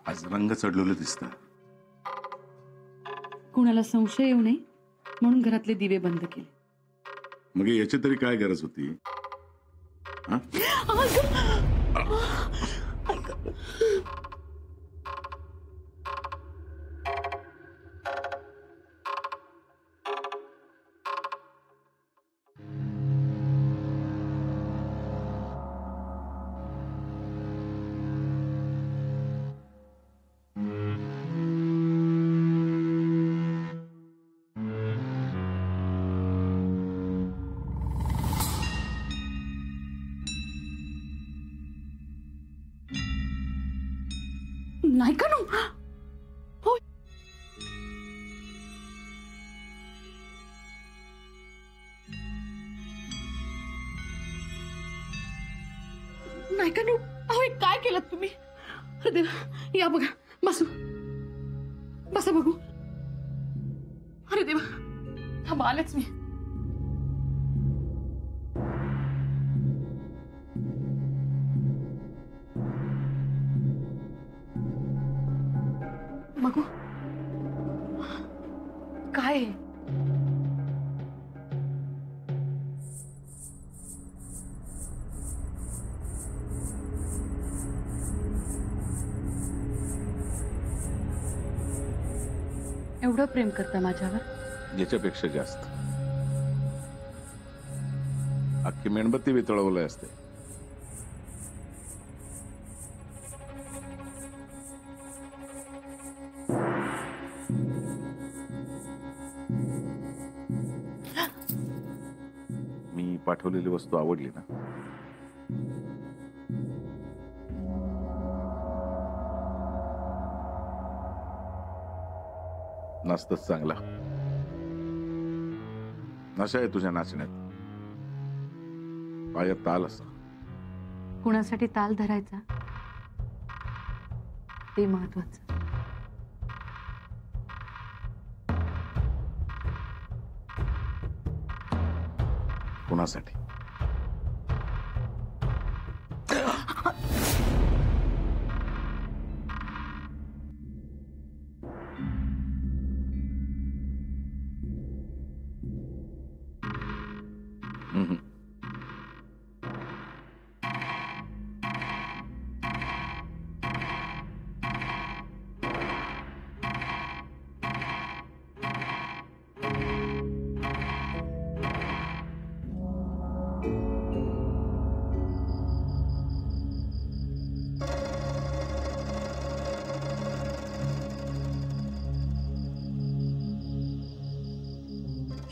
आज रंग चढलेलं दिसतं. कुणाला संशय येऊ नये म्हणून घरातले दिवे बंद केले. मग याची तरी काय गरज होती? नाही का नो? हो. नाही का नो? अहो काय केलं तुम्ही? अरे देवा, या बघा, बसू, बसा बघू. अरे देवा, थांबा, आलेच मी. बघू काय आहे? एवढं प्रेम करता माझ्यावर? याच्यापेक्षा जास्त. अख्खी मेणबत्ती वितळवलंय असते. मी पाठवलेली वस्तू आवडली ना? नाचतच चांगला. नशा आहे तुझ्या नाचण्यात. पायात ताल असा. कुणासाठी ताल धरायचा ते महत्वाचं. कुणासाठी?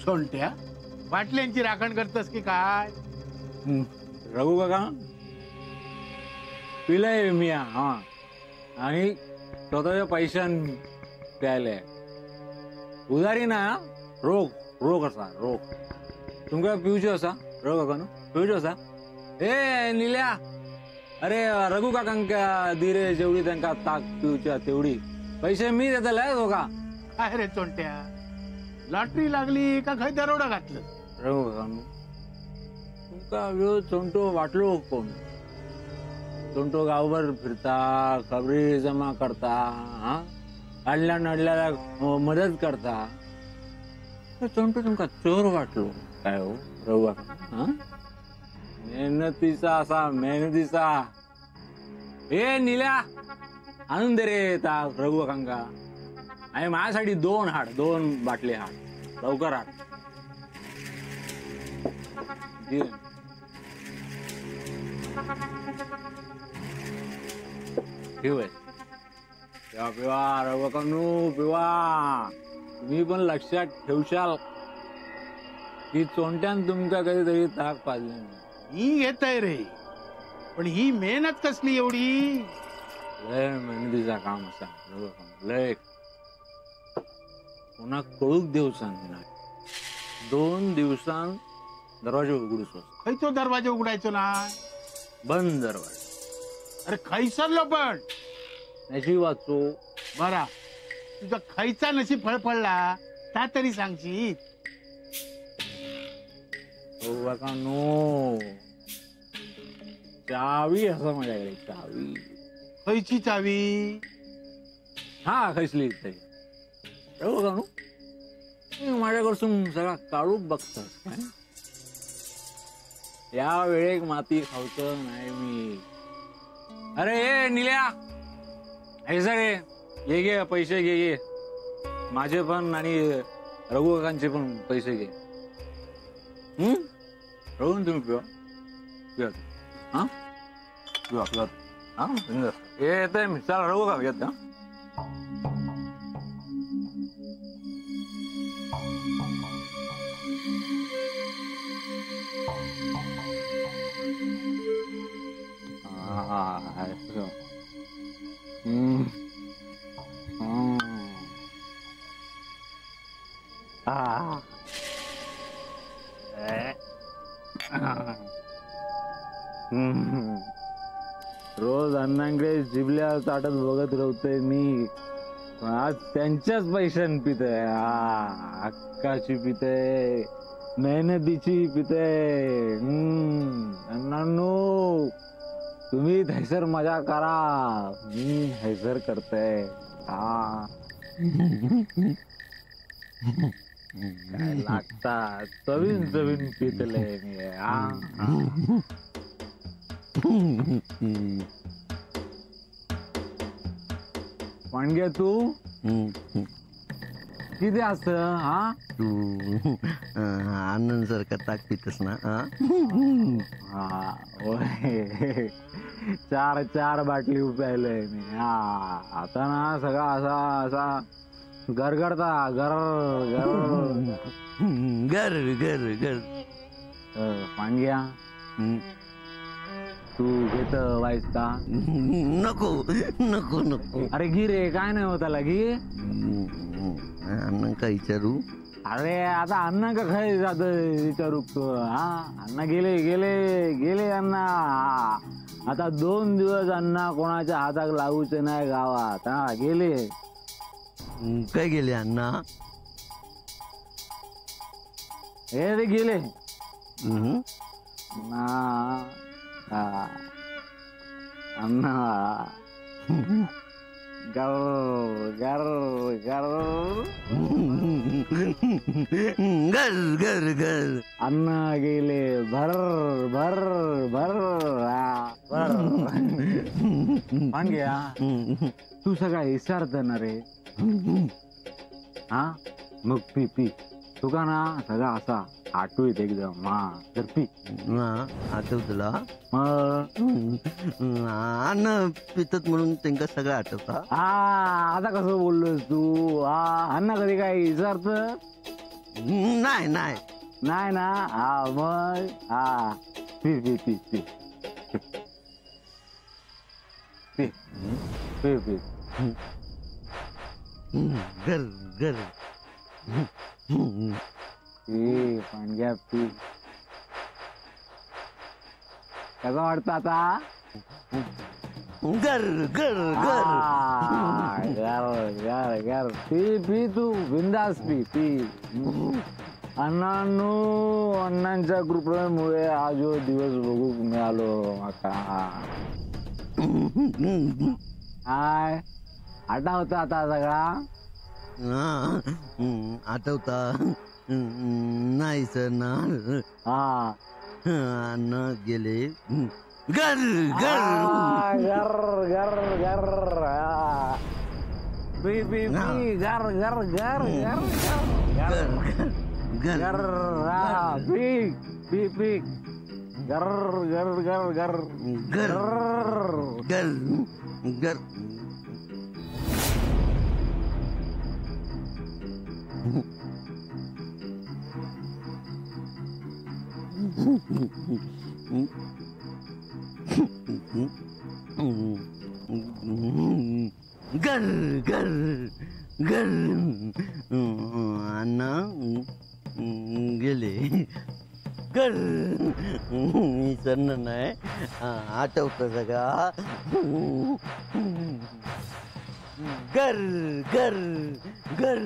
सोंट्या, बाटल्यांची राखण करतस की काय? रघु काका पिलाय मी हा, आणि स्वतःच्या पैशान प्यायलाय. उधारी ना, रोग रोग असा रोग. तुमका पिवचो असा रघु काका पिवचो असा. ए निल्या, अरे रघु काकांका दिरे जेवढी त्यांना ताक पिवच्या तेवढी पैसे मी देतले हो का? काय रे चोंट्या, लॉटरी लागली का खय दरोडा घातलं? रघु काका तुमका वेळ चोंटो वाटलो कोण? चोंटो गावभर फिरता, खबरी जमा करता, हा अडल्या नडल्याला मदत करता. चोंटो तुमका चोर वाटलो काय हो रघु काका? मेहनतीचा असा मेहनतीचा. ए निल्या, आणून दे रे ताक रघु काकांका. आणि माझ्यासाठी 2 हाड, 2 बाटले हाड, लवकर हाड. पिवा पिवा रघु काकांनो पिवा. तुम्ही पण लक्षात ठेवशाल की चोंट्यान तुमका कधीतरी ताक पाजले नाही. ही घेताय रे, पण ही मेहनत कसली एवढी? लय मेहनतीचा काम असा रघु काका, लय. पुन्हा कळूक देवसान 2 दिवसान दरवाजा उघडूच. खयचो दरवाजा उघडायचो ना? बंद दरवाजा. अरे खैसरलो पण नशीब वाचो. बरा, तुझा खैचा नशीब फळफळला ता तरी सांगशी. नो चावी असं माझ्याकडे चावी. खयची चावी? हा खैसली नो माझ्याकडसून सगळा काढून बघतात काय. या वेळेक माती खावचं नाही मी. अरे ए निल्या ऐसा रे ये घे पैसे घे माझे पण आणि रघु काकांचे पण पैसे घे. रघुन तुम्ही पिवा पिवा हा पिवा पिवा हा येत मी चला रघु का घेत का. रोज अण्णांकडे जिबल्या ताटत बघत राहतोय मी. आज त्यांच्याच पैशान पितय. हक्काची पितय मेहनतीची पितय. अण्णांनो तुम्ही थैसर मजा करा मी हैसर करतय. काय लागतात चवीन चवीन पितले मी. पाणग्या तू किती असत हा तू आनंद सारखा ताक पितस ना. हा होय 4 बाटली प्यायलंय मी. आता ना सगळा असा असा गरगरता गर गर गर गर गर. पाणग्या तू घेत वाईसता. नको नको नको. अरे घे रे काय नाही होता घे. अन्न का विचारू. अरे आता अन्न का खाय जात विचारू तू. हा अन्न गेले गेले गेले अण्णा. आता 2 दिवस अण्णा कोणाच्या हातात लागूचे नाही गावात. हा गेले. काय गेले अण्णा. हे रे गेले ना. अण्णा गर गर गर गर गर गर. अण्णा गेले भर भर भर भर. पण घ्या तू सगळा विसरत ना रे. हा मग पी पी तुका ना सगळा असा आठवत एकदम. तर पी आठव तुला. मग अन्न पितात म्हणून त्यांना सगळं आठवता. आता कसं बोललोस तू. अण्णा कधी काय विचारत नाही नाही नाही ना. मग P P P P P P P. गर गर. पाणग्या पी. कसा वाटतं आता. गर गर गर गर गर गर. पी पी तू बिंदास पी पी. अण्णांनो अण्णांच्या कृपेमुळे आज दिवस बघू मिळालो माका. काय आठवता आता सगळा. आठवता नाही सर ना. अन्न गेले गर गर गर गर गर. पी पी पी गर गर गर गर गर गर. पी पी पी गर गर गर गर गर गर गर. गर गर गर. अण्णा गेले गर. विसरणं नाही आठवतं सगळा. गर गर गर.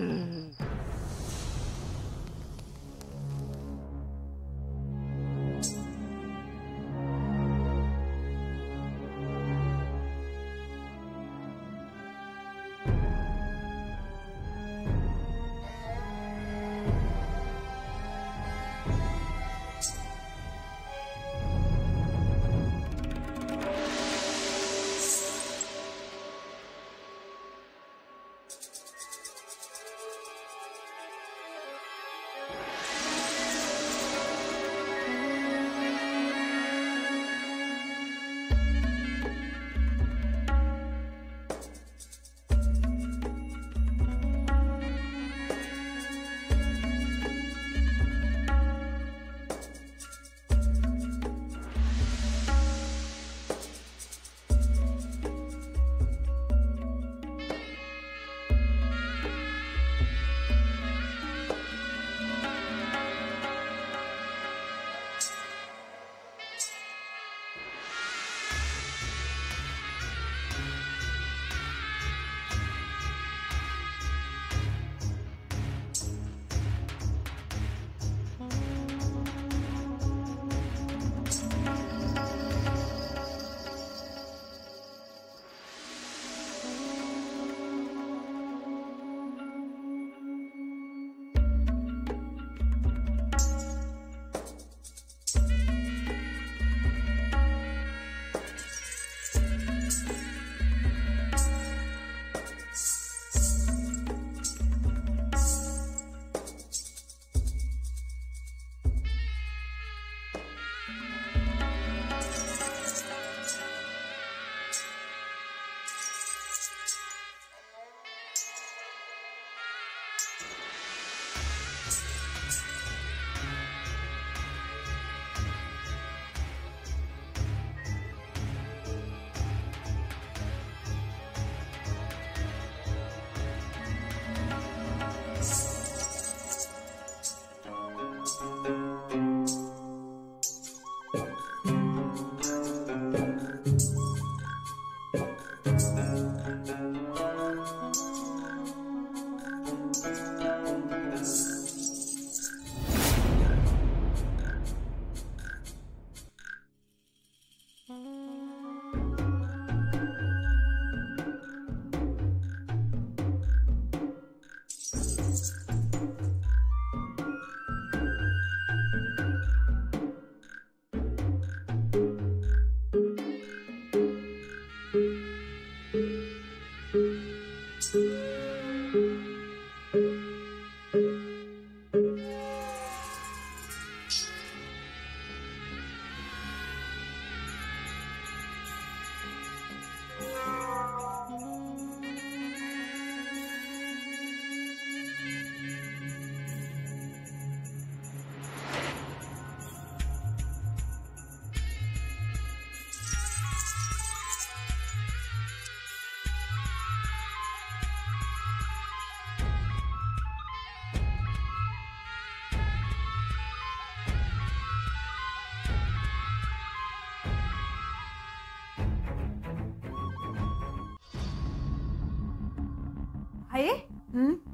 आहे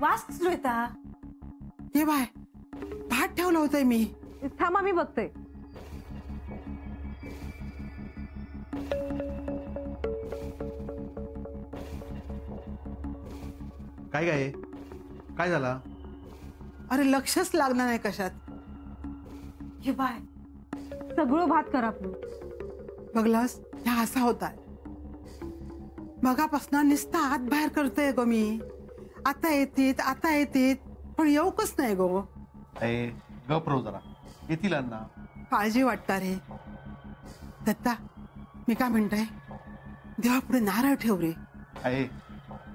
वास कसलो येता ये बाय भात ठेवलं होतंय मी. थांबा मी बघते. काय काय काय झाला? अरे लक्षच लागलं नाही कशात. हे बाय सगळं भात कर आपलं. बघलास ह्या असा होता मगापासून नुसता हात बाहेर करतोय गो मी. आता येतेत पण येऊकच नाही गो. अरे गप रो जरा, येतील अण्णा. काळजी वाटतं रे. दत्ता मी काय म्हणतोय देवापुढे नारळ ठेव रे. आहे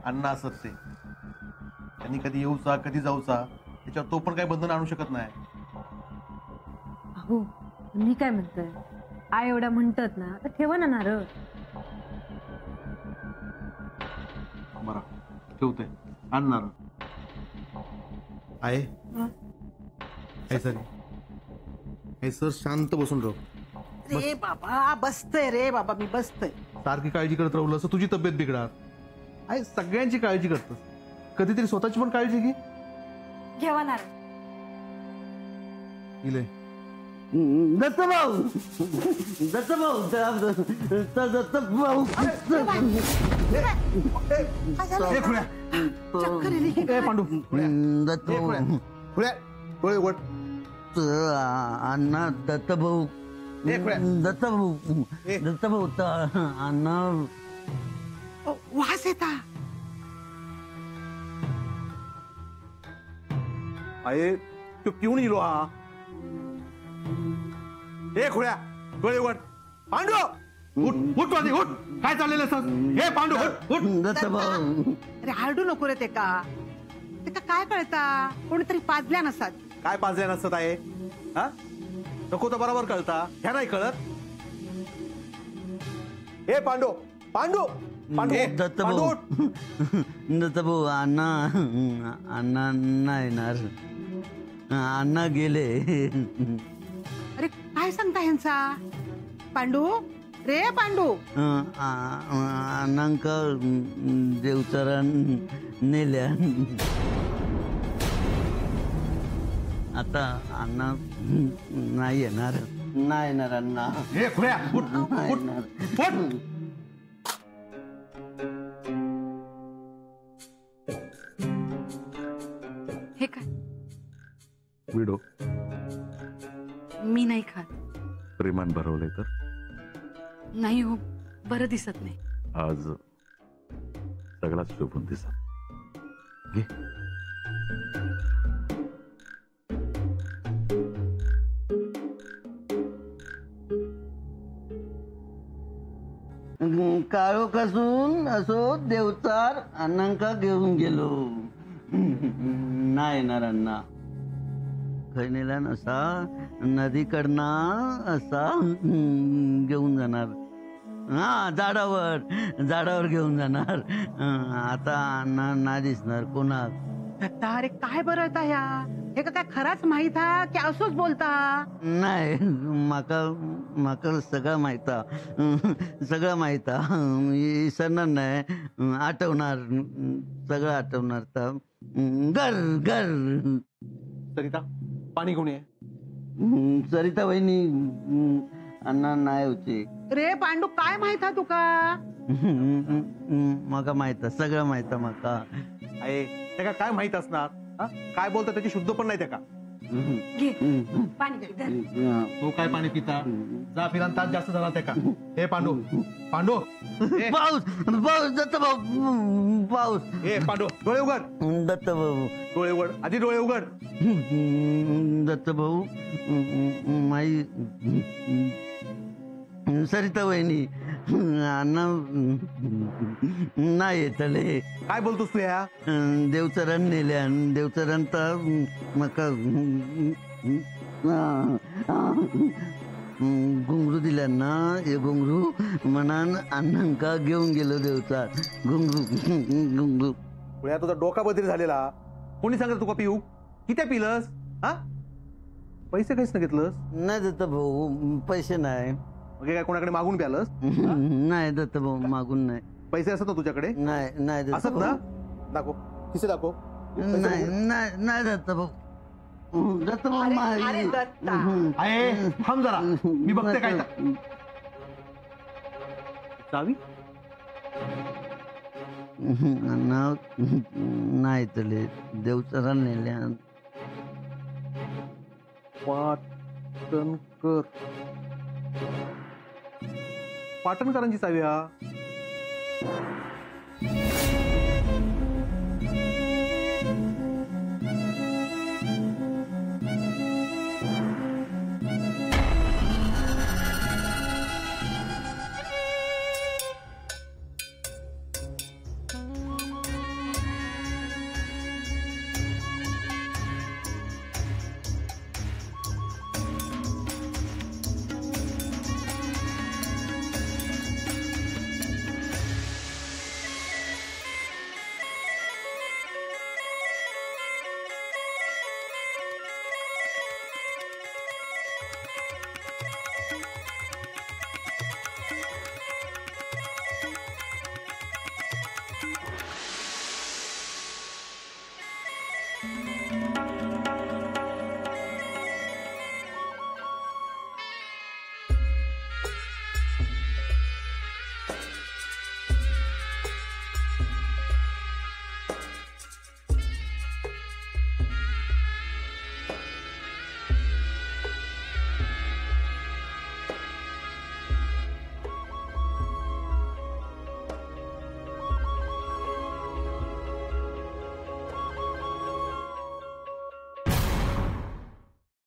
अण्णा असत ते, त्यांनी कधी येऊचा कधी जाऊचा त्याच्यावर तो पण काही बंधन आणू शकत नाही. अहो मी काय म्हणतोय आई एवढ्या म्हणतात ना तर ठेवा ना नारळ. बरा ठेवते आणणार आहे. सर शांत बसून राहू. रे बाबा बसतय रे बाबा मी बसतय. सारखी काळजी करत राहिलं असं तुझी तब्येत बिघडणार आहे. सगळ्यांची काळजी करतस, कधीतरी स्वतःची पण काळजी घे. घेवा नारळ. इले दत्तभाऊ दत्तभाऊ दत्तभाऊ चक्कर आली की ए काय? पांडू दत्तभाऊ डोळे उघड. अण्णा दत्तभाऊ दत्तभाऊ दत्तभाऊ अण्णा वास येता. आहे तू पिऊन येलो हा. ए खुळ्या डोळे उघड. पांडू उठ उठ वादी, उठ. काय चाललेलं असं? हे पांडू उठ उठ. दत्तभाऊ अरे हारडू नको रे ते का काय कळता. कोणीतरी पाजल्या नसतात. काय पाजल्या नसत आहे हा? नको तर बरोबर कळता, ह्या नाही कळत. हे पांडू पांडू पांडू दत्तभाऊ दत्तभाऊ अण्णा अण्णा नाही येणार. अण्णा गेले. अरे काय सांगता ह्यांचा. पांडू रे पांडू. अण्णांका देवचारान नेल्या. आता अण्णा नाही येणार. नाही येणार अण्णा. हे खुळ्या उठ नाही उठ येणार. उठ. हे काय विडो मी नाही खात. प्रेमान भरवले तर नाही हो बरं दिसत नाही. आज सगळाच शोभून दिसा. घे. काळो कसून असो देवचार अण्णांका घेऊन गेलो. नाही येणार अण्णा. खय नेल्यान असा नदीकडनं असा घेऊन जाणार. हा झाडावर घेऊन जाणार. आता ना दिसणार कोणाक. दत्ता अरे काय बरं आता ह्या हे का काय खराच माहित हा की असंच बोलता? नाही माका सगळं माहिता. सगळं माहिता. विसरणार नाही. आठवणार. सगळं आठवणार. तर घर सरिता पाणी घेऊन ये. सरिता वहिनी अण्णा नाही होते. रे पांडू काय माहित हा तुका? माका माहिता. सगळं माहिता माका. आहे त्याला काय माहित असणार? हा? काय बोलतो त्याची शुद्ध पण नाही त्याका. घे पाणी घे, धर. तो काय पाणी पिता? जा फिरा तास जास्त झाला त्याका. हे पांडू ए, पाऊस दत्त भाऊ पाऊस. ए पांडू डोळे उघड. दत्त भाऊ डोळे उघड आधी डोळे उघड. दत्त भाऊ माई सरिता वहिनी अण्णा नाही येतले. काय बोलतोस तू ह्या? देवचरण नेल्या. देवचरण तर मका घुंगरू दिल्या ना. हे घुंगरू म्हणान अण्णांका घेऊन गेलो देवचा. घुंगरू पुढ्या तुझा डोका बदली झालेला. कोणी सांगितलं तुका पिऊ? किती पिलस? हा पैसे काहीच नाही घेतलंस? नाही दत्त भाऊ पैसे नाही. मग काय कोणाकडे मागून प्यालस? नाही दत्त भाऊ मागून नाही. पैसे असत ना तुझ्याकडे? नाही दत्त असत ना? भाऊ. दाखव किसे दाखव. नाही दत्त भाऊ. दत्त भाऊ अरे दत्ता आहे थांब जरा मी बघते काय तर. चावी नाही तले देवचरण नेल्या. पाटणकरांची चावी हा.